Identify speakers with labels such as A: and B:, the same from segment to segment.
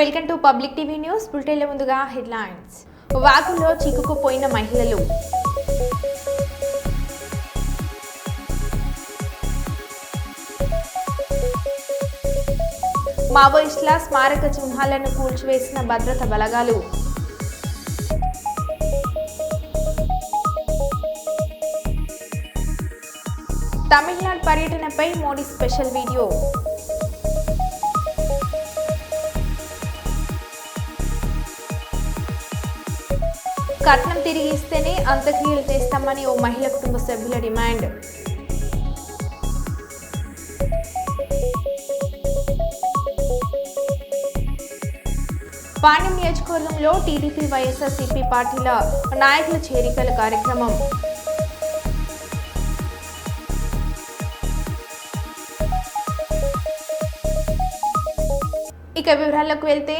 A: Welcome to public TV news. బులెటిన్ల ముందుగా headlines. వాగులో చిక్కుకుపోయిన మహిళలు. మావోయిస్టుల స్మారక చిహ్నాలను కూల్చివేసిన భద్రతా బలగాలు. తమిళనాడు పర్యటనపై మోడీ స్పెషల్ వీడియో. కట్నం తిరిగి ఇస్తేనే అంత్యక్రియలు చేస్తామని ఓ మహిళ కుటుంబ సభ్యుల డిమాండ్. పాణ్యం నియోజకవర్గంలో టీడీపీ వైఎస్ఆర్సీపీ పార్టీల నాయకుల చేరికల కార్యక్రమం. ఇక వివరాల్లోకి వెళ్తే,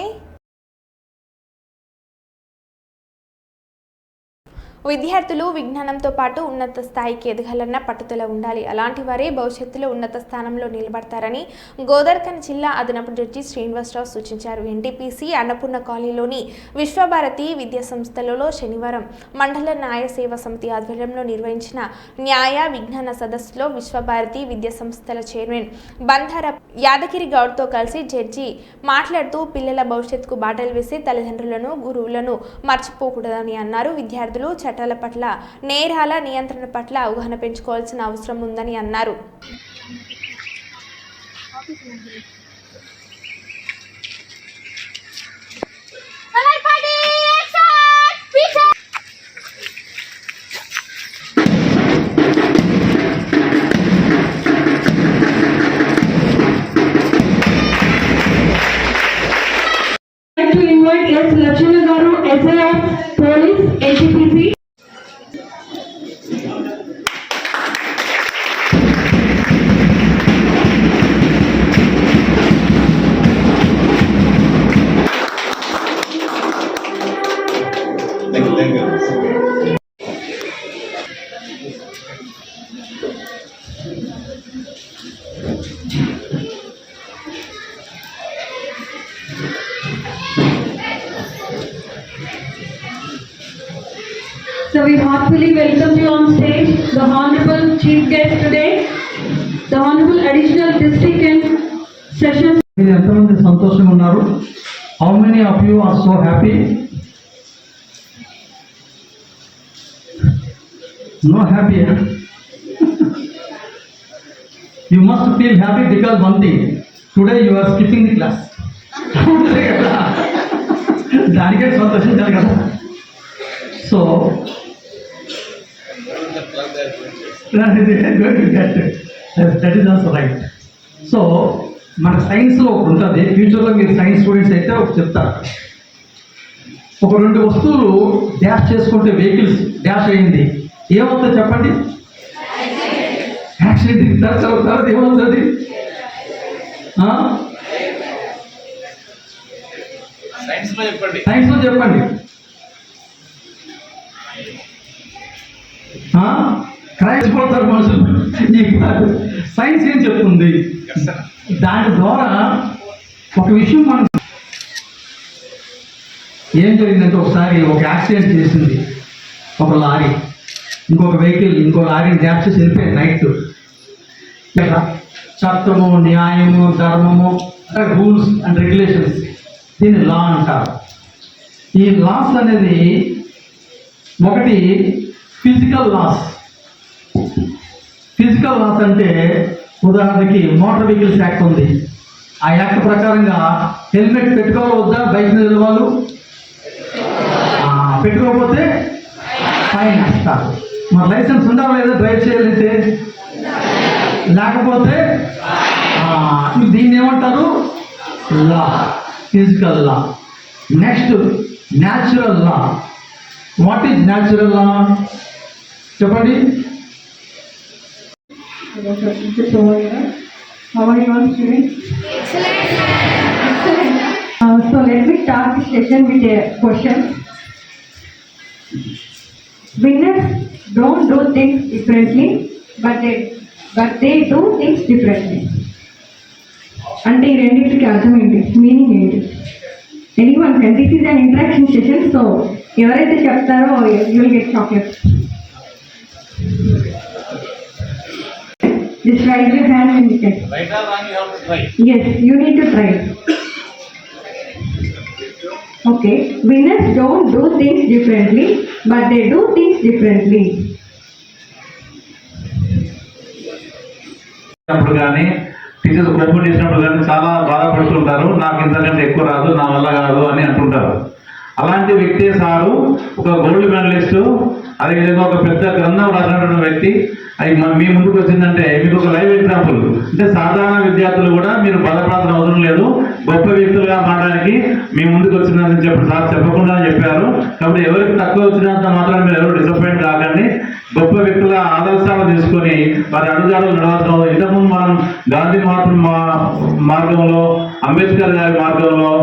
A: విద్యార్థులు విజ్ఞానంతో పాటు ఉన్నత స్థాయికి ఎదగాలన్న పట్టుదల ఉండాలి. అలాంటి వారే భవిష్యత్తులో ఉన్నత స్థానంలో నిలబడతారని గోదావరి జిల్లా అదనపు జడ్జి శ్రీనివాసరావు సూచించారు. ఎన్టీపీసీ అన్నపూర్ణ కాలనీలోని విశ్వభారతి విద్యా సంస్థలలో శనివారం మండల న్యాయ సేవా సమితి ఆధ్వర్యంలో నిర్వహించిన న్యాయ విజ్ఞాన సదస్సులో విశ్వభారతి విద్యా సంస్థల చైర్మన్ బంధార యాదగిరి గౌడ్తో కలిసి జడ్జి మాట్లాడుతూ పిల్లల భవిష్యత్తుకు బాటలు వేసి తల్లిదండ్రులను గురువులను మర్చిపోకూడదని అన్నారు. విద్యార్థులు చట్టాల పట్ల, నేరాల నియంత్రణ పట్ల అవగాహన పెంచుకోవాల్సిన అవసరం ఉందని అన్నారు.
B: లక్ష్మణ గారు SI police NTPC. So we heartily welcome you on stage, the Honorable Chief Guest today, the Honorable Additional District and Sessions.
C: ఎంతమంది సంతోషంగా ఉన్నారు? How many of you are so happy? No happy. You must feel happy because one thing, today you are skipping the class. దానికే సంతోషించాలి కదా. So that is also right. So మన సైన్స్లో ఒకటి ఉంటుంది. ఫ్యూచర్లో మీరు సైన్స్ స్టూడెంట్స్ అయితే ఒకటి చెప్తారు. ఒక రెండు వస్తువులు డాష్ చేసుకుంటే వెహికల్స్ డాష్ అయింది, ఏమవుతుంది చెప్పండి? యాక్సిడెంట్. తర్వాత ఏమవుతుంది? సైన్స్లో చెప్పండి. క్రైస్ట్ పోతారు మనుషులు. సైన్స్ ఏం చెప్తుంది? దాని ద్వారా ఒక విషయం మనం ఏం జరిగిందంటే, ఒకసారి ఒక యాక్సిడెంట్ చేసింది ఒక లారీ, ఇంకొక వెహికల్ ఇంకో లారీని డ్యాష్ చేసి వెళ్ళిపోయింది నైట్. చట్టము, న్యాయము, ధర్మము, రూల్స్ అండ్ రెగ్యులేషన్స్, దీన్ని లా అంటారు. ఈ లాస్ అనేది ఒకటి ఫిజికల్ లాస్. ఫిజికల్ లాస్ అంటే ఉదాహరణకి మోటార్ వెహికల్స్ యాక్ట్ ఉంది. ఆ యాక్ట్ ప్రకారంగా హెల్మెట్ పెట్టుకోవాలి వద్దా? బైక్ మీద వాళ్ళు పెట్టుకోకపోతే ఫైన్ వేస్తారు. మన లైసెన్స్ ఉండాలి లేదా డ్రైవ్ చేయాలంటే? లేకపోతే దీన్ని ఏమంటారు? Law, physical law. Next natural law. What is natural law చెప్పండి.
B: How are you all students? Excellent. So let me start this session with a question. Winners don't do things differently, but they do things differently. అంటే ఈ రెండింటికి అర్థం ఏంటి, meaning ఏంటి? anyone can. This is an interaction session, so ఎవరైతే చెప్తారో you will get chocolate. Just raise your hand and you can.
D: Right or wrong, you have to try.
B: Yes, you need to try. Okay, winners don't do things differently, but they do things differently.
D: అప్పుడు కానీ teachers కోపం చేసినప్పుడు కానీ చాలా బాధపడుతుంటారు. నాకు ఇంతకంటే ఎక్కువ రాదు, నా వల్ల కాదు అని అంటుంటారు. అలాంటి వ్యక్తి సారు ఒక గోల్డ్ మెడలిస్టు, అదేవిధంగా ఒక పెద్ద గ్రంథం రాసినటువంటి వ్యక్తి. అది మీ ముందుకు వచ్చిందంటే మీకు ఒక లైవ్ ఎగ్జాంపుల్. అంటే సాధారణ విద్యార్థులు కూడా మీరు బాధపడాల్సిన అవసరం లేదు, గొప్ప వ్యక్తులుగా మారడానికి మీ ముందుకు వచ్చిందని సార్ చెప్పకుండా చెప్పారు. కాబట్టి ఎవరికి తక్కువ వచ్చినంత మాత్రం మీరు ఎవరు డిసప్పాయింట్ కాకండి. గొప్ప వ్యక్తుల ఆదర్శాలు తీసుకొని వారి అడుగుజాడలు నడవడం. ఇంతకుముందు మనం గాంధీ మార్గంలో, అంబేద్కర్ గారి మార్గంలో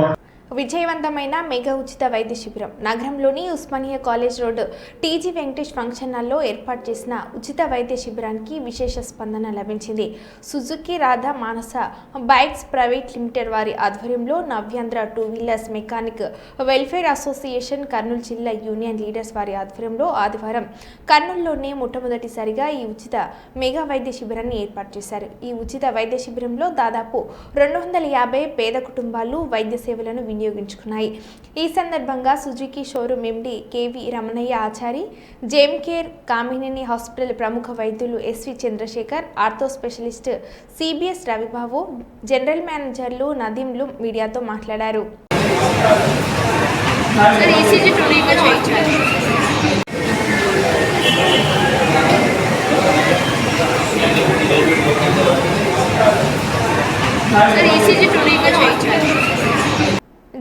A: విజయవంతమైన మెగా ఉచిత వైద్య శిబిరం నగరంలోని Osmania college road TG Venkatesh function హాల్లో ఏర్పాటు చేసిన ఉచిత వైద్య శిబిరానికి విశేష స్పందన లభించింది. సుజుకి రాధా మానస బైక్స్ ప్రైవేట్ లిమిటెడ్ వారి ఆధ్వర్యంలో నవ్యాంధ్ర 2 wheelers mechanic welfare association Kurnool జిల్లా యూనియన్ లీడర్స్ వారి ఆధ్వర్యంలో ఆదివారం కర్నూలులోనే మొట్టమొదటిసారిగా ఈ ఉచిత మెగా వైద్య శిబిరాన్ని ఏర్పాటు చేశారు. ఈ ఉచిత వైద్య శిబిరంలో దాదాపు 250 పేద కుటుంబాలు వైద్య సేవలను వినియోగించుకున్నాయి. ఈ సందర్భంగా Suzuki showroom MD K V Ramanayya Achari, Gem Care Kamineni hospital ప్రముఖ వైద్యులు S V Chandrashekar, ortho specialist CBS Ravibabu, general మేనేజర్లు నదీంలు మీడియాతో మాట్లాడారు.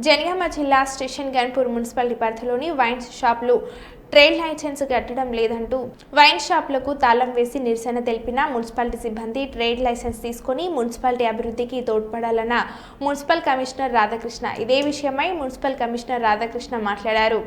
A: జనగామ జిల్లా స్టేషన్ గన్పూర్ మున్సిపల్ పరిధిలోని వైన్ షాపులు ట్రేడ్ లైసెన్స్ కట్టడం లేదంటూ వైన్ షాపులకు తాళం వేసి నిరసన తెలిపిన మున్సిపాలిటీ సిబ్బంది ట్రేడ్ లైసెన్స్ తీసుకొని మున్సిపాలిటీ అభివృద్ధికి తోడ్పడాలన్న మున్సిపల్ కమిషనర్ రాధాకృష్ణ. ఇదే విషయమై మున్సిపల్ కమిషనర్ రాధాకృష్ణ మాట్లాడారు.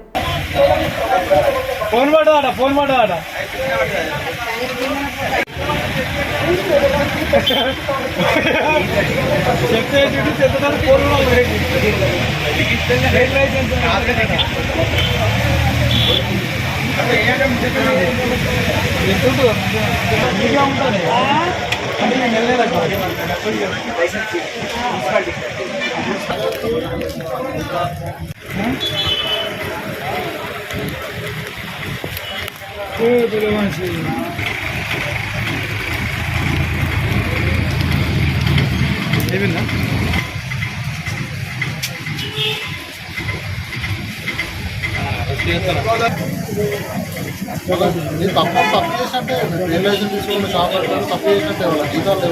E: తప్పు చేసినట్టే రియలైజేషన్ తీసుకున్న షాప్ తప్పు చేసినట్టే వాళ్ళ జీతాలు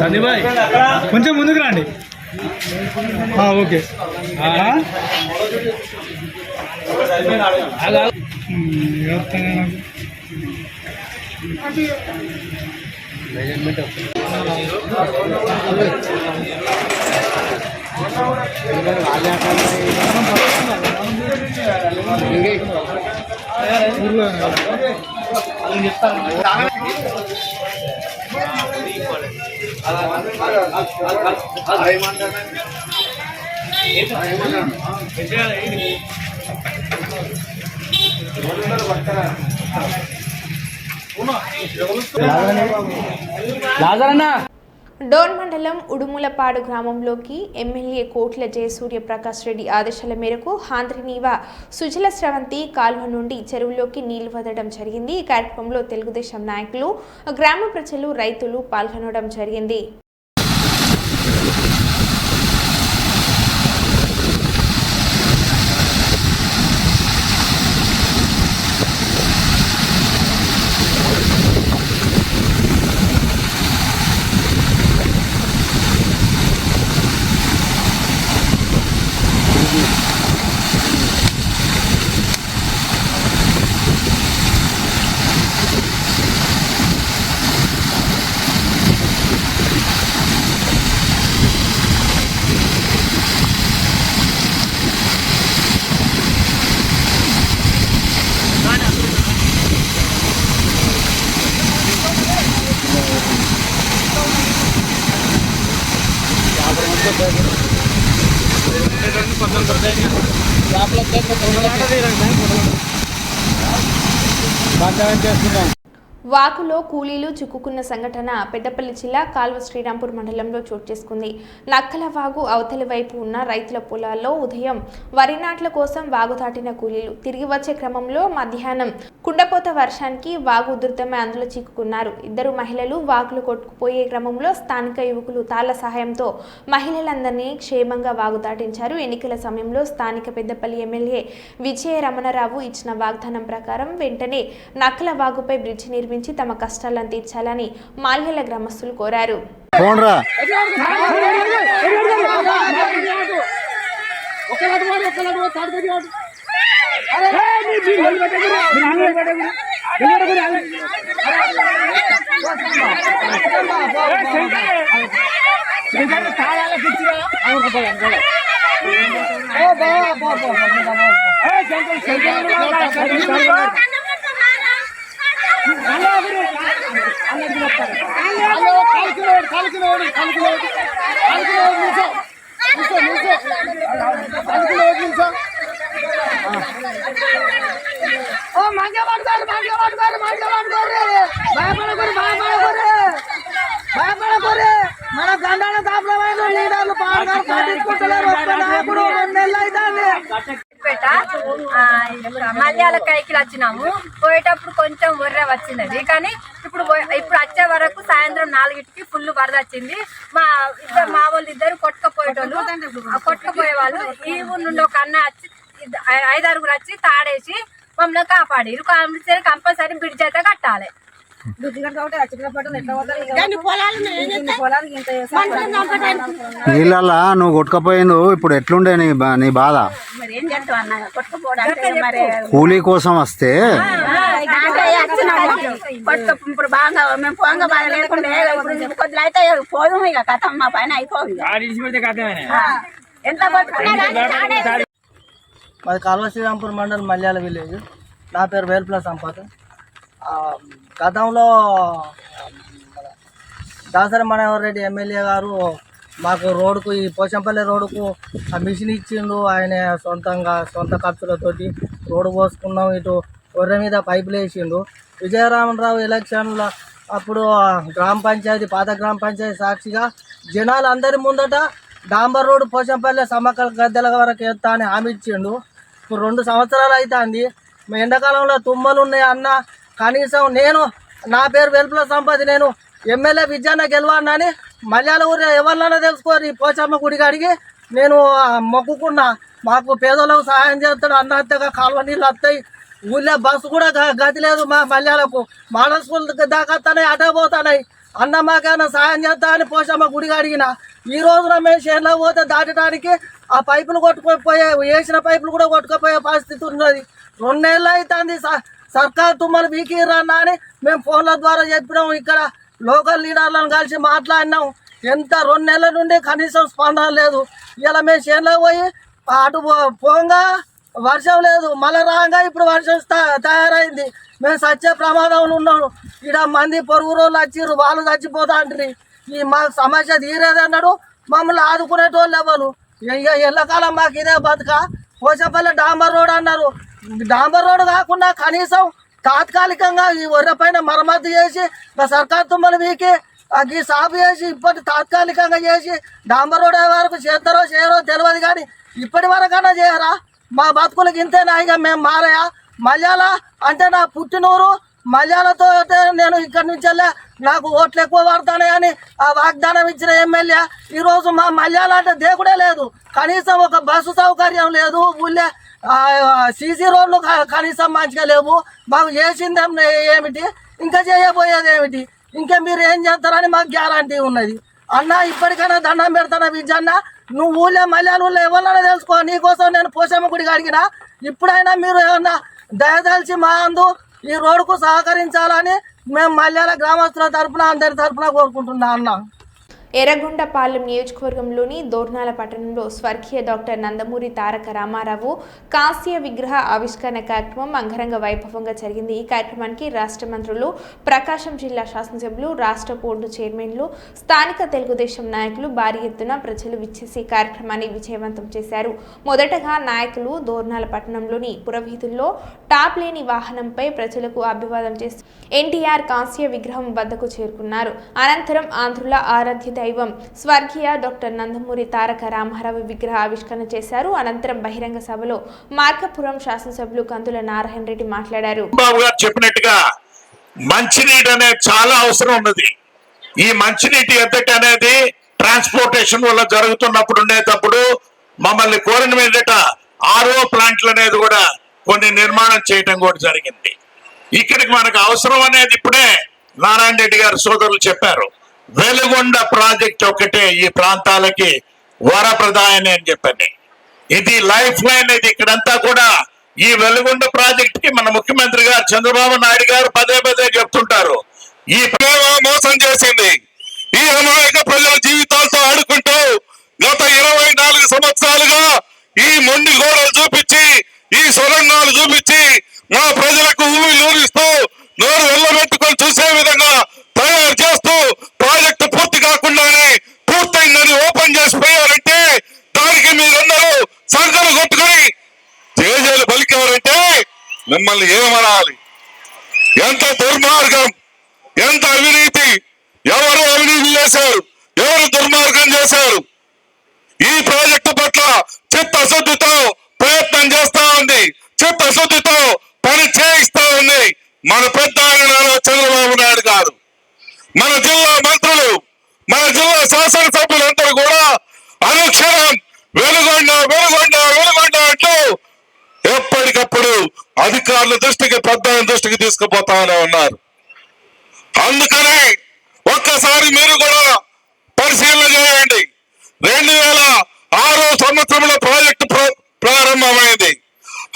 F: సందీపాయ్ కొంచెం ముందుకు రండి. ఓకే
A: డోన్ మండలం ఉడుములపాడు గ్రామంలోకి ఎమ్మెల్యే కోట్ల జయసూర్య ప్రకాష్ రెడ్డి ఆదేశాల మేరకు హాంద్రినీవా సుజల స్రవంతి కాలువ నుండి చెరువులోకి నీళ్లు వదలడం జరిగింది. ఈ కార్యక్రమంలో తెలుగుదేశం నాయకులు, గ్రామ ప్రజలు, రైతులు పాల్గొనడం జరిగింది. వాకులో కూలీలు చిక్కుకున్న సంఘటన పెద్దపల్లి జిల్లా కాల్వ శ్రీరాంపూర్ మండలంలో చోటు చేసుకుంది. నక్కల వాగు అవతలి వైపు ఉన్న రైతుల పొలాల్లో ఉదయం వరి నాట్ల కోసం వాగు దాటిన కూలీలు తిరిగి వచ్చే క్రమంలో మధ్యాహ్నం కుండపోత వర్షానికి వాగు ఉధృతమై అందులో చిక్కుకున్నారు. ఇద్దరు మహిళలు వాగులు కొట్టుకుపోయే క్రమంలో స్థానిక యువకులు తాళ్ల సహాయంతో మహిళలందరినీ క్షేమంగా వాగు దాటించారు. ఎన్నికల సమయంలో స్థానిక పెద్దపల్లి ఎమ్మెల్యే విజయ రమణరావు ఇచ్చిన వాగ్దానం ప్రకారం వెంటనే నక్కల వాగుపై బ్రిడ్జి నిర్మించి తమ కష్టాలను తీర్చాలని మాల్యాల గ్రామస్తులు కోరారు.
G: మన గండాల దాపలమైన లీడర్లు పట్టించుకుంటలేరు. మల్యాల కైకిలు వచ్చినాము. పోయేటప్పుడు కొంచెం వర్ర వచ్చినది, కానీ ఇప్పుడు వచ్చే వరకు సాయంత్రం 4కి ఫుల్ వరద వచ్చింది. మా వాళ్ళు ఇద్దరు కొట్టుకపోయేటోళ్ళు, కొట్టుకుపోయే వాళ్ళు. ఈ ఊరు నుండి ఒక అన్న వచ్చి 5-6 వచ్చి తాడేసి మమ్మల్ని కాపాడి కంపల్సరీ బ్రిడ్జ్ అయితే కట్టాలి.
H: నీళ్ళల్లా నువ్వు కొట్టుకపోయిండు, ఇప్పుడు ఎట్లుండే నీ బాధ? కూలీ కోసం వస్తే
I: ఇప్పుడు బాగా మేము పోంగా బాధ లేకుండా కొద్దిగా అయితే పోదు, ఇక కథ మా పైన అయిపోయింది. ఎంత
G: మాది కాల్వ శ్రీరాంపూర్ మండలం మల్యాల విలేజ్. నా పేరు వేల్పుల సంపత్. గతంలో దాసరి మనోహర్ రెడ్డి ఎమ్మెల్యే గారు మాకు రోడ్డుకు, ఈ పోచంపల్లి రోడ్డుకు మిషన్ ఇచ్చిండు. ఆయన సొంత ఖర్చులతోటి రోడ్డు పోసుకున్నాం. ఇటు గొర్రె మీద పైపులు వేసిండు. విజయరామరావు ఎలక్షన్ల అప్పుడు పాత గ్రామ పంచాయతీ సాక్షిగా జనాలందరి ముందట డాంబర్ రోడ్డు పోచంపల్లి సమ్మక్కల గద్దెల వరకు వేస్తా అని హామీ ఇచ్చిండు. ఇప్పుడు 2 సంవత్సరాలు అవుతుంది. ఎండాకాలంలో తుమ్మలు ఉన్నాయి అన్న. కనీసం నా పేరు వెల్పుల సంపద, నేను ఎమ్మెల్యే విజయన్న గెలవాలని మల్యాల ఊరు ఎవరినైనా తెలుసుకోరు. పోచమ్మ గుడికి అడిగి నేను మొక్కుకున్నా. మాకు పేదలకు సహాయం చేస్తాడు అన్నట్టుగా కాలువ నీళ్ళు వస్తాయి. ఊళ్ళో బస్సు కూడా గతి లేదు. మా మల్యాలకు మోడల్ స్కూల్ దాకా వస్తున్నాయి, అటే పోతున్నాయి. అన్న మాకైనా సహాయం చేస్తా అని పోచమ్మ గుడికి అడిగిన. ఈ రోజున మేము చేనులో పోతే దాటడానికి ఆ పైపులు కొట్టుకుపోయే, వేసిన పైపులు కూడా కొట్టుకుపోయే పరిస్థితి ఉన్నది. 2 నెలలు అవుతుంది. సర్కారు తుమ్మలు బీకిరన్నా అని మేము ఫోన్ల ద్వారా చెప్పినాం. ఇక్కడ లోకల్ లీడర్లను కలిసి మాట్లాడినాం. 2 నెలల నుండి కనీసం స్పందన లేదు. ఇలా మేము చేనులో పోయి అటు పోగా వర్షం లేదు, మళ్ళీ రాగా ఇప్పుడు వర్షం తయారైంది. మేము చచ్చే ప్రమాదంలో ఉన్నాము. ఇక్కడ మంది పొరుగు రోజులు వచ్చిర్రు, వాళ్ళు చచ్చిపోతా అంటారు. ఈ మా సమస్య తీరేదన్నాడు. మమ్మల్ని ఆదుకునేటోళ్ళు ఎవరు? ఇక ఎల్లకాలం మాకు ఇదే బతుక. పోచంపల్లి డాంబర్ రోడ్ అన్నారు. డాంబర్ రోడ్ కాకుండా కనీసం తాత్కాలికంగా ఈ ఒర్రె పైన మరమ్మతు చేసి సర్కారు తుమ్మలు వీకి ఈ సాపు చేసి ఇప్పటి తాత్కాలికంగా చేసి డాంబర్ రోడ్ వరకు చేస్తారో చేయరో తెలియదు, కానీ ఇప్పటి వరకన్నా చేయరా? మా బతుకులకి ఇంతేనా? ఇక మేము మారయా? మల్యాల అంటే నా పుట్టినూరు. మల్యాలతో నేను ఇక్కడి నుంచి నాకు ఓట్లు ఎక్కువ పడతానని ఆ వాగ్దానం ఇచ్చిన ఎమ్మెల్యే ఈరోజు మా మల్యాల అంటే దేవుడే లేదు. కనీసం ఒక బస్సు సౌకర్యం లేదు. ఊళ్ళే సీసీ రోడ్లు కనీసం మంచిగా లేవు. మాకు చేసింది ఏమిటి, ఇంకా చేయబోయేది ఏమిటి? ఇంకా మీరు ఏం చేస్తారని మాకు గ్యారంటీ ఉన్నది. అన్న ఇప్పటికైనా దండం పెడతానా విజయన్న, నువ్వు ఊళ్ళో మల్యాల ఊళ్ళో ఎవరన్నా తెలుసుకో. నీకోసం నేను పోచమ్మ గుడికి అడిగినా. ఇప్పుడైనా మీరు ఏమన్నా దయదలిచి మా అందు ఈ రోడ్డుకు సహకరించాలని మేము మల్యాల గ్రామస్తుల తరఫున అందరి తరఫున కోరుకుంటున్నా అన్న.
A: ఎర్రగొండపాలెం నియోజకవర్గంలోని దోర్నాల పట్టణంలో స్వర్గీయ డాక్టర్ నందమూరి తారక రామారావు కాంస్య విగ్రహ ఆవిష్కరణ కార్యక్రమం అంగరంగ వైభవంగా జరిగింది. ఈ కార్యక్రమానికి రాష్ట్ర మంత్రులు, ప్రకాశం జిల్లా శాసనసభ్యులు, రాష్ట్ర బోర్డు చైర్మన్లు, స్థానిక తెలుగుదేశం నాయకులు భారీ ఎత్తున ప్రజలు విచ్చేసి కార్యక్రమాన్ని విజయవంతం చేశారు. మొదటగా నాయకులు దోర్నాల పట్టణంలోని పురవీధుల్లో టాప్ లేని వాహనంపై ప్రజలకు అభివాదం చేస్తూ ఎన్టీఆర్ కాంస్య విగ్రహం వద్దకు చేరుకున్నారు. అనంతరం ఆంధ్రుల ఆరాధ్య దైవం స్వర్గీయ డాక్టర్ నందమూరి తారక రామారావు విగ్రహ ఆవిష్కరణ చేశారు. అనంతరం బహిరంగ సభలో మార్కాపురం శాసనసభ్యులు కందుల నారాయణ రెడ్డి మాట్లాడారు.
J: బాబు గారు చెప్పినట్టుగా మంచినీటి అనేది చాలా అవసరం ఉన్నది. ఈ మంచినీటి ఎద్దటి అనేది ట్రాన్స్పోర్టేషన్ వల్ల జరుగుతున్నప్పుడు ఉండేటప్పుడు మమ్మల్ని కోరిన మీదట ఆర్ఓ ప్లాంట్లు అనేది కూడా కొన్ని నిర్మాణం చేయటం కూడా జరిగింది. ఇక్కడికి మనకు అవసరం అనేది ఇప్పుడే నారాయణ రెడ్డి గారు సోదరులు చెప్పారు. వెలుగొండ ప్రాజెక్ట్ ఒకటే ఈ ప్రాంతాలకి వరప్రదాయని అని చెప్పని, ఇది లైఫ్ లైన్. ఇది ఇక్కడంతా కూడా ఈ వెలుగొండ ప్రాజెక్ట్ కి మన ముఖ్యమంత్రి గారు చంద్రబాబు నాయుడు గారు పదే పదే చెప్తుంటారు. ఈ ప్రేమ మోసం చేసింది. ఈ అమాయక ప్రజల జీవితాలతో ఆడుకుంటూ గత 24 సంవత్సరాలుగా ఈ మొండి గోడలు చూపించి, ఈ సొరంగాలు చూపించి మా ప్రజలకు ఊమి నూరిస్తూ నోరు వెళ్ళబెట్టుకొని చూసే విధంగా తయారు చేస్తూ ప్రాజెక్టు పూర్తి కాకుండానే పూర్తయిందని ఓపెన్ చేసిపోయారంటే దానికి మీరందరూ సంకలు కొట్టుకుని జేజేలు పలికారంటే మిమ్మల్ని ఏమనాలి? ఎంత దుర్మార్గం, ఎంత అవినీతి! ఎవరు అవినీతి చేశారు, ఎవరు దుర్మార్గం చేశారు? ఈ ప్రాజెక్టు పట్ల చిత్తశుద్ధితో ప్రయత్నం చేస్తా ఉంది, చిత్తశుద్ధితో పని చేయిస్తా ఉంది మన పెద్ద నారా చంద్రబాబు నాయుడు గారు. మన జిల్లా మంత్రులు, మన జిల్లా శాసనసభ్యులందరూ కూడా అనుక్షణం వెలుగొండ వెలుగొండ వెలుగొండ అంటూ ఎప్పటికప్పుడు అధికారుల దృష్టికి, పెద్ద దృష్టికి తీసుకుపోతానే ఉన్నారు. అందుకని ఒక్కసారి మీరు కూడా పరిశీలన చేయండి. 2006 సంవత్సరంలో ప్రాజెక్టు ప్రారంభమైంది.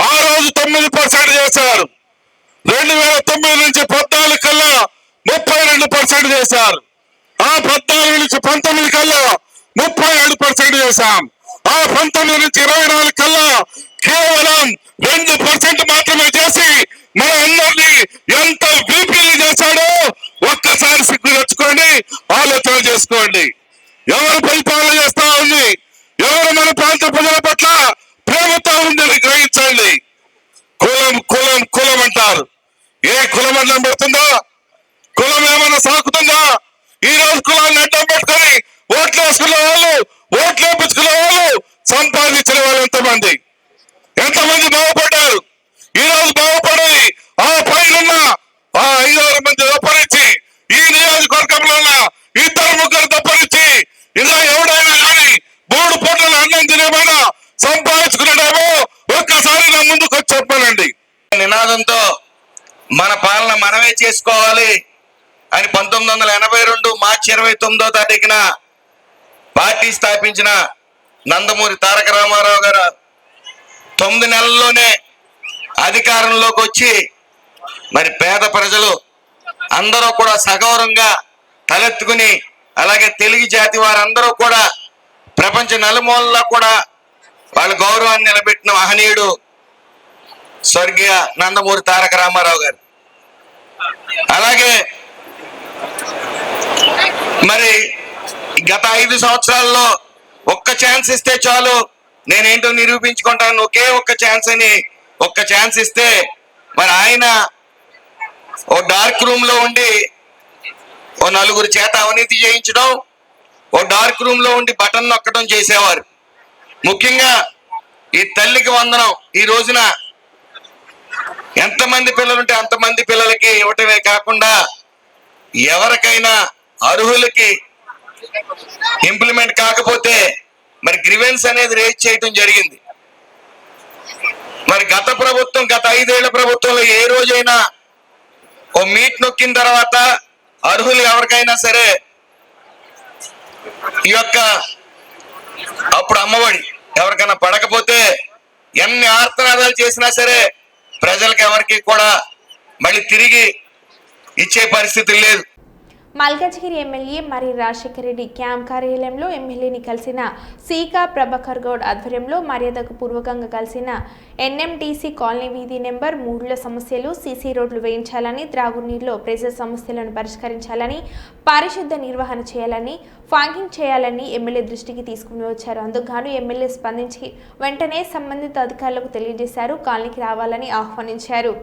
J: ఆ రోజు 9% చేశారు. 2009 నుంచి 14 కల్లా 32% చేశారు. ఆ 14 నుంచి 19 కల్లా 37% చేశాం. ఆ 19 నుంచి 24 కల్లా కేవలం 2% మాత్రమే చేసి మన అందరినీ ఎంత బీపీలు చేశాడో ఒక్కసారి సిగ్గు తెచ్చుకోండి, ఆలోచన చేసుకోండి. ఎవరు పరిపాలన చేస్తా ఉంది, ఎవరు మన ప్రాంత ప్రజల పట్ల ప్రేమతో ఉందని గ్రహించండి. కులం కులం కులం అంటారు. ఏ కులం అడ్డం పెడుతుందా? కులం ఏమన్నా సాకుతుందా? ఈ రోజు కులాన్ని అడ్డం పెట్టుకొని ఓట్లు వేసుకున్న వాళ్ళు, ఓట్లు వేపించుకున్న వాళ్ళు, సంపాదించిన వాళ్ళు ఎంతమంది బాగుపడ్డారు? ఈ రోజు బాగుపడేది ఆ పైన ఆ 5-6 మంది తప్పనిచ్చి, ఈ నియోజకవర్గంలో 2-3 తప్పనిచ్చి, ఇలా ఎవడైనా కానీ 3 పూటల అన్నం తినేమైనా సంపాదించుకున్నాడేమో ఒక్కసారి నా ముందుకు వచ్చి చెప్పానండి. నినాదంతో మన పాలన మనమే చేసుకోవాలి అని 1982 మార్చి 29వ తారీఖున పార్టీ స్థాపించిన నందమూరి తారక రామారావు గారు 9 నెలల్లోనే అధికారంలోకి వచ్చి మరి పేద ప్రజలు అందరూ కూడా సగౌరవంగా తలెత్తుకుని, అలాగే తెలుగు జాతి వారందరూ కూడా ప్రపంచ నలుమూలల్లో కూడా వాళ్ళ గౌరవాన్ని నిలబెట్టిన మహనీయుడు స్వర్గీయ నందమూరి తారక రామారావు గారు. అలాగే మరి గత 5 సంవత్సరాల్లో ఒక్క ఛాన్స్ ఇస్తే చాలు, నేనేంటో నిరూపించుకుంటాను, ఒకే ఒక్క ఛాన్స్ అని ఒక్క ఛాన్స్ ఇస్తే మరి ఆయన ఓ డార్క్ రూమ్ లో ఉండి ఓ 4 చేత అవినీతి చేయించడం, ఓ డార్క్ రూమ్ లో ఉండి బటన్ నొక్కడం చేసేవారు. ముఖ్యంగా ఈ తల్లికి వందనం ఈ రోజున ఎంతమంది పిల్లలుంటే అంతమంది పిల్లలకి ఇవ్వటమే కాకుండా ఎవరికైనా అర్హులకి ఇంప్లిమెంట్ కాకపోతే మరి గ్రివెన్స్ అనేది రేజ్ చేయటం జరిగింది. మరి గత ప్రభుత్వం, గత 5 ఏళ్ల ప్రభుత్వంలో ఏ రోజైనా ఓ మీట్ నొక్కిన తర్వాత అర్హులు ఎవరికైనా సరే ఈ యొక్క అప్పుడు అమ్మఒడి ఎవరికైనా పడకపోతే ఎన్ని ఆర్తనాదాలు చేసినా సరే ప్రజలకు ఎవరికి కూడా మళ్ళీ తిరిగి ఇచ్చే పరిస్థితి లేదు.
A: మల్కాజ్గిరి ఎమ్మెల్యే మరి రాజశేఖర రెడ్డి క్యాంప్ కార్యాలయంలో ఎమ్మెల్యేని కలిసిన సీకా ప్రభాకర్ గౌడ్ ఆధ్వర్యంలో మర్యాదకు పూర్వకంగా కలిసిన ఎన్ఎంటీసీ కాలనీ వీధి నెంబర్ 3లో సమస్యలు సీసీ రోడ్లు వేయించాలని, త్రాగునీరులో ప్రెజర్ సమస్యలను పరిష్కరించాలని, పారిశుద్ధ నిర్వహణ చేయాలని, ఫాగింగ్ చేయాలని ఎమ్మెల్యే దృష్టికి తీసుకుని వచ్చారు. అందుకు ఎమ్మెల్యే స్పందించి వెంటనే సంబంధిత అధికారులకు తెలియజేశారు. కాలనీకి రావాలని ఆహ్వానించారు.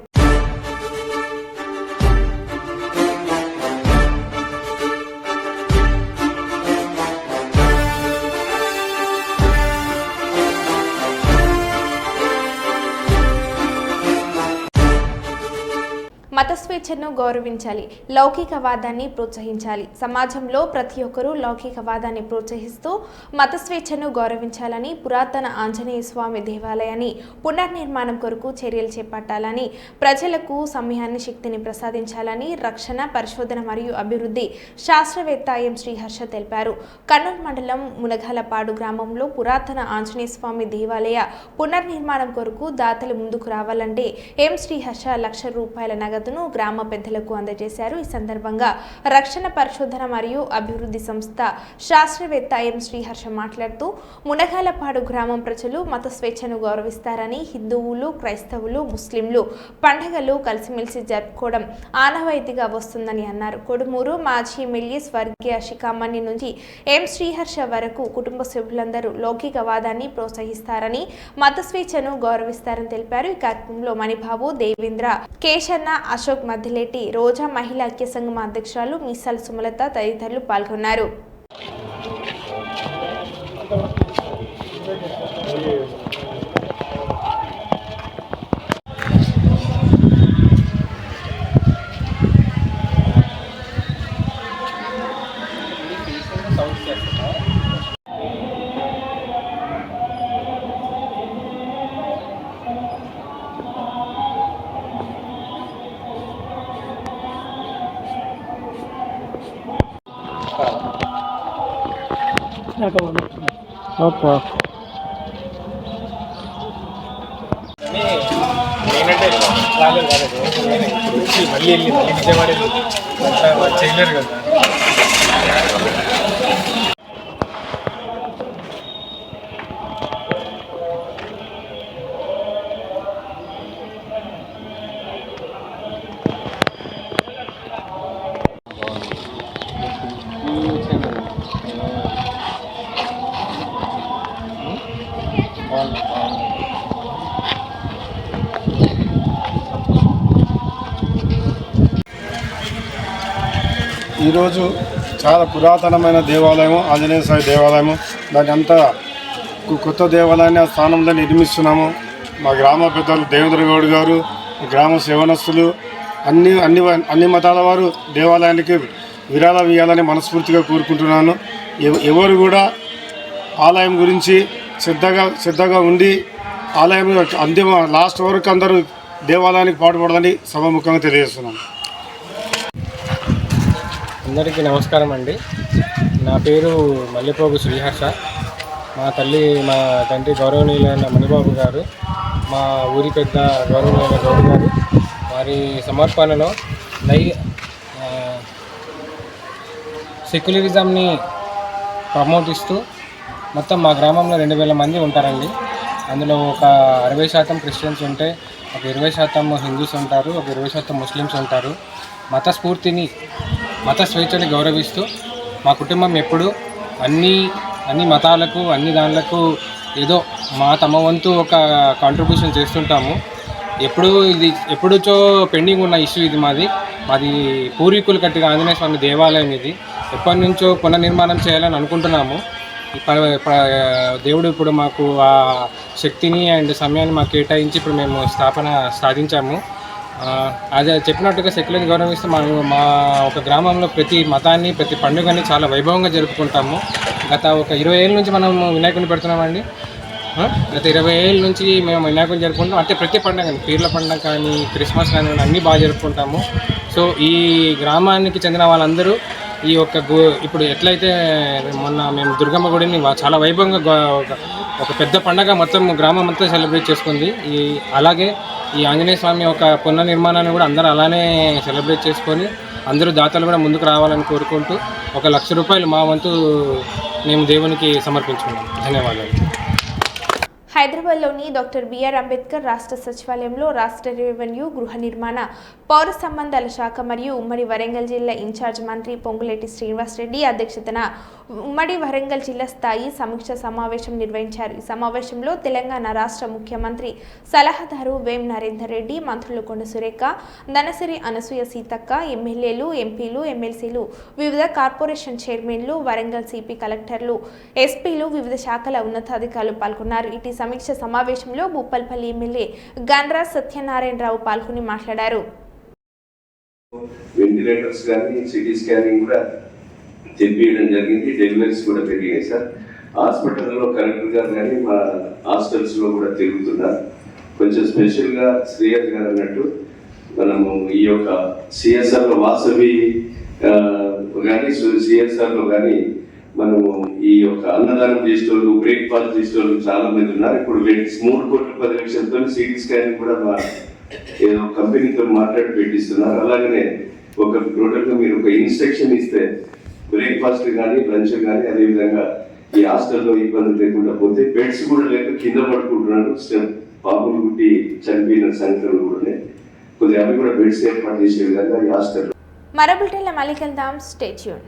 A: మత స్వేచ్ఛను గౌరవించాలి, లౌకికవాదాన్ని ప్రోత్సహించాలి. సమాజంలో ప్రతి ఒక్కరూ లౌకికవాదాన్ని ప్రోత్సహిస్తూ మత స్వేచ్ఛను గౌరవించాలని, పురాతన ఆంజనేయ స్వామి దేవాలయాన్ని పునర్నిర్మాణం కొరకు చర్యలు చేపట్టాలని, ప్రజలకు సమయాన్ని శక్తిని ప్రసాదించాలని రక్షణ, పరిశోధన మరియు అభివృద్ధి శాస్త్రవేత్త ఎం శ్రీహర్ష తెలిపారు. కర్నూలు మండలం మునగాలపాడు గ్రామంలో పురాతన ఆంజనేయ స్వామి దేవాలయ పునర్నిర్మాణం కొరకు దాతలు ముందుకు రావాలంటే ఎం శ్రీహర్ష ₹1,00,000 నగదు గ్రామ పెద్దలకు అందజేశారు. ఈ సందర్భంగా రక్షణ, పరిశోధన మరియు అభివృద్ధి సంస్థ శాస్త్రవేత్త ఎం శ్రీహర్ష మాట్లాడుతూ మునగాలపాడు గ్రామం ప్రజలు మత స్వేచ్ఛను గౌరవిస్తారని, హిందువులు, క్రైస్తవులు, ముస్లింలు పండుగలు కలిసిమెలిసి జరుపుకోవడం ఆనవాయితీగా వస్తుందని అన్నారు. కొడుమూరు మాజీ ఎమ్మెల్యే స్వర్గీయ శిఖామణి నుంచి ఎం శ్రీహర్ష వరకు కుటుంబ సభ్యులందరూ లౌకికవాదాన్ని ప్రోత్సహిస్తారని, మత స్వేచ్ఛను గౌరవిస్తారని తెలిపారు. ఈ కార్యక్రమంలో మణిబాబు, దేవేంద్ర, కేశన్న, అశోక్ మద్దిలేటి, రోజా మహిళా ఐక్య సంఘం అధ్యక్షురాలు మీసాల సుమలత తదితరులు పాల్గొన్నారు.
F: మళ్ళీ విజయవాడ చేయలేరు కదా.
E: ఈరోజు చాలా పురాతనమైన దేవాలయం ఆంజనేయ స్వామి దేవాలయము. దాన్ని అంతా కొత్త దేవాలయాన్ని ఆ స్థానంలో నిర్మిస్తున్నాము. మా గ్రామ పెద్దలు దేవేంద్ర గౌడ్ గారు, గ్రామ సేవనస్తులు, అన్ని మతాల వారు దేవాలయానికి విరాళం ఇవ్వాలని మనస్ఫూర్తిగా కోరుకుంటున్నాను. ఎవరు కూడా ఆలయం గురించి శ్రద్ధగా ఉండి ఆలయం అంతిమ లాస్ట్ వరకు అందరూ దేవాలయానికి పాటుపడాలని సభాముఖంగా తెలియజేస్తున్నాను.
F: అందరికీ నమస్కారం అండి. నా పేరు మల్లెపోగు శ్రీహర్ష. మా తండ్రి గౌరవనీయులైన మణిబాబు గారు, మా ఊరి పెద్ద గౌరవనీయులైన గౌడ్ గారు వారి సమర్పణలో సెక్యులరిజంని ప్రమోట్ ఇస్తూ మొత్తం మా గ్రామంలో 2,000 మంది ఉంటారండి. అందులో ఒక 60% క్రిస్టియన్స్ ఉంటే, ఒక 20% హిందూస్ ఉంటారు, ఒక 20% ముస్లిమ్స్ ఉంటారు. మత స్ఫూర్తిని, మత స్వేచ్ఛని గౌరవిస్తూ మా కుటుంబం ఎప్పుడు అన్ని మతాలకు, అన్ని దానిలకు ఏదో తమ వంతు ఒక కాంట్రిబ్యూషన్ చేస్తుంటాము. ఎప్పుడుచో పెండింగ్ ఉన్న ఇష్యూ ఇది. మాది పూర్వీకులు కట్టిన ఆంజనేయ స్వామి దేవాలయం ఇది. ఎప్పటి నుంచో పునర్నిర్మాణం చేయాలని అనుకుంటున్నాము. దేవుడు ఇప్పుడు మాకు ఆ శక్తిని అండ్ సమయాన్ని మాకు కేటాయించి ఇప్పుడు మేము సాధించాము. అదే చెప్పినట్టుగా సెక్యులర్ని గౌరవిస్తూ మా ఒక గ్రామంలో ప్రతి మతాన్ని, ప్రతి పండుగని చాలా వైభవంగా జరుపుకుంటాము. గత ఒక 20 ఏళ్ళ నుంచి మనం వినాయకుడిని పెడుతున్నామండి. గత 20 ఏళ్ళ నుంచి మేము వినాయకుడిని జరుపుకుంటాం. అంటే ప్రతి పండుగ, పీర్ల పండుగ కానీ, క్రిస్మస్ కానీ అన్నీ బాగా జరుపుకుంటాము. సో ఈ గ్రామానికి చెందిన వాళ్ళందరూ ఈ ఇప్పుడు ఎట్లయితే మొన్న మేము దుర్గమ్మ గుడిని చాలా వైభవంగా ఒక పెద్ద పండగ మొత్తం గ్రామం అంతా సెలబ్రేట్ చేసుకుంది. అలాగే ఈ ఆంజనేయ స్వామి యొక్క పునర్నిర్మాణాన్ని కూడా అందరూ అలానే సెలబ్రేట్ చేసుకొని అందరూ దాతలు కూడా ముందుకు రావాలని కోరుకుంటూ 1,00,000 రూపాయలు మా వంతు మేము దేవునికి సమర్పించుకున్నాం. ధన్యవాదాలు.
A: హైదరాబాద్లోని డాక్టర్ బిఆర్ అంబేద్కర్ రాష్ట్ర సచివాలయంలో రాష్ట్ర రెవెన్యూ, గృహ నిర్మాణ, పౌర సంబంధాల శాఖ మరియు ఉమ్మడి వరంగల్ జిల్లా ఇన్ఛార్జ్ మంత్రి పొంగులేటి శ్రీనివాసరెడ్డి అధ్యక్షతన ఉమ్మడి వరంగల్ జిల్లా స్థాయి సమీక్ష సమావేశం నిర్వహించారు. ఈ సమావేశంలో తెలంగాణ రాష్ట్ర ముఖ్యమంత్రి సలహాదారు వేం నరేందర్ రెడ్డి, మంత్రులు కొండ సురేఖ, ధనసిరి అనసూయ సీతక్క, ఎమ్మెల్యేలు, ఎంపీలు, ఎమ్మెల్సీలు, వివిధ కార్పొరేషన్ చైర్మన్లు, వరంగల్ సిపి కలెక్టర్లు, ఎస్పీలు, వివిధ శాఖల ఉన్నతాధికారులు పాల్గొన్నారు. ఇటీ సమీక్ష సమావేశంలో భూపాల్పల్లి ఎమ్మెల్యే గన్రా సత్యనారాయణరావు పాల్గొని మాట్లాడారు.
K: వెంటిలేటర్స్ కానీ, సిటీ స్కానింగ్ కూడా తెప్పియడం జరిగింది. డెలివరీస్ కూడా పెరిగాయి సార్. హాస్పిటల్లో కలెక్టర్ గారు కానీ మా హాస్టల్స్లో కూడా తిరుగుతున్నారు. కొంచెం స్పెషల్గా శ్రేయస్ గారు అన్నట్టు మనము ఈ యొక్క సిఎస్ఆర్లో వాసవి కానీ సిఎస్ఆర్లో కానీ మనము ఈ యొక్క అన్నదానం చేసేవాళ్ళు, బ్రేక్ఫాస్ట్ చేసేవాళ్ళు చాలా మంది ఉన్నారు. ఇప్పుడు 3,10,00,000తో సిటీ స్కానింగ్ కూడా మా ఏదో కంపెనీతో మాట్లాడి పెట్టిస్తున్నారు. అలాగనే ఒక టోటల్గా మీరు ఒక ఇన్స్ట్రక్షన్ ఇస్తే బ్రేక్ఫాస్ట్ కానీ, లంచ్ కానీ, అదేవిధంగా ఈ హాస్టల్లో ఇబ్బంది లేకుండా పోతే బెడ్స్ కూడా లేక కింద పడుకుంటున్నారు. పాపులు గుట్టి చనిపోయిన సంఖ్యలు కూడా కొద్దిగా అవి కూడా బెడ్స్ ఏర్పాటు చేసే విధంగా ఈ హాస్టల్.
A: మరో బులెటిన్లో మళ్ళీ కలుద్దాం. Stay tune.